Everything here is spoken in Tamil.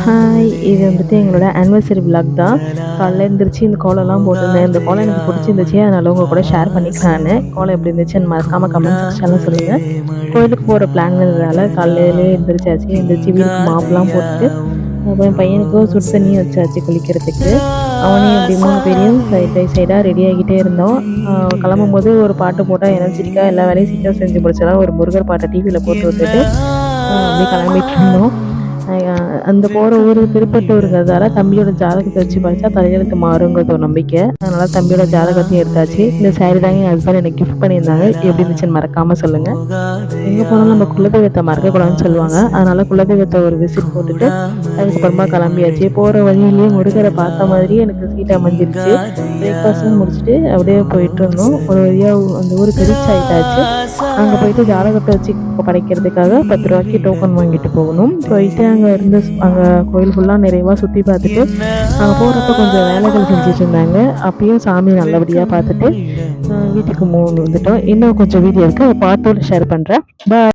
ஹாய், இது வந்துட்டு எங்களோட ஆனிவர்சரி விலாக் தான். காலைல எழுந்திரிச்சு இந்த கோலம்லாம் போட்டிருந்தேன். இந்த கோலம் எனக்கு பிடிச்சிருந்துச்சு, அதனால உங்கள் கூட ஷேர் பண்ணிக்கலான்னு. கோலம் எப்படி இருந்துச்சுன்னு மறக்காமல் கமெண்ட் செக்ஷனில் சொல்லுங்கள். கோயிலுக்கு போகிற பிளான்ங்கிறதால காலையிலே எழுந்திரிச்சாச்சு. எழுந்திரிச்சு வீட்டுக்கு மாப்லாம் போட்டுட்டு அப்புறம் என் பையனுக்கும் சுடு தண்ணியும் வச்சாச்சு குளிக்கிறதுக்கு. அவனையும் அப்படி 3 பேரையும் சைடாக ரெடி ஆகிட்டே இருந்தோம். கிளம்பும்போது ஒரு பாட்டு போட்டால் எனர்ஜெட்டிக்காக எல்லா வேலையும் சீக்கிரம் செஞ்சு முடிச்சலாம். ஒரு முருகர் பாட்டை டிவியில் போட்டு விட்டுட்டு அப்படியே கிளம்பிட்டு இருந்தோம். அந்த போகிற ஊர் திருப்பட்டூருங்கிறதால தம்பியோட ஜாதகத்தை வச்சு படித்தா தலையெழுத்து மாறுங்கிறது ஒரு நம்பிக்கை. அதனால் தம்பியோட ஜாதகத்தையும் எடுத்தாச்சு. இந்த சாரி தாங்க என் ஹஸ்பண்ட் எனக்கு கிஃப்ட் பண்ணியிருந்தாங்க. எப்படி இருந்துச்சுன்னு மறக்காமல் சொல்லுங்கள். எங்கே போனாலும் நம்ம குலதெய்வத்தை மறக்கக்கூடாதுன்னு சொல்லுவாங்க. அதனால் குலதெய்வத்தை ஒரு விசிட் போட்டுட்டு அதுக்கப்புறமா கிளம்பியாச்சு. போகிற வழியிலேயே முருகரை பார்த்த மாதிரி எனக்கு சீட் அமைஞ்சிருச்சு. பிரேக்ஃபாஸ்ட்டும் முடிச்சுட்டு அப்படியே போயிட்டு இருந்தோம். ஒரு வழியாக அந்த ஊருக்கு ரீச் ஆகிட்டாச்சு. அங்கே போயிட்டு ஜாதகத்தை வச்சு படைக்கிறதுக்காக 10 ரூபாய்க்கு டோக்கன் வாங்கிட்டு போகணும். போயிட்டு அங்கே இருந்து அங்கே கோயில் ஃபுல்லாக நிறைவாக சுற்றி பார்த்துட்டு அங்கே போகிறப்ப கொஞ்சம் வேலைகள் செஞ்சுட்டு இருந்தாங்க. அப்பயும் சாமி நல்லபடியாக பார்த்துட்டு வீட்டுக்கு வந்துட்டோம். இன்னும் கொஞ்சம் வீடியோ இருக்குது, அதை பார்ட்டோட ஷேர் பண்ணுறேன். பாய்.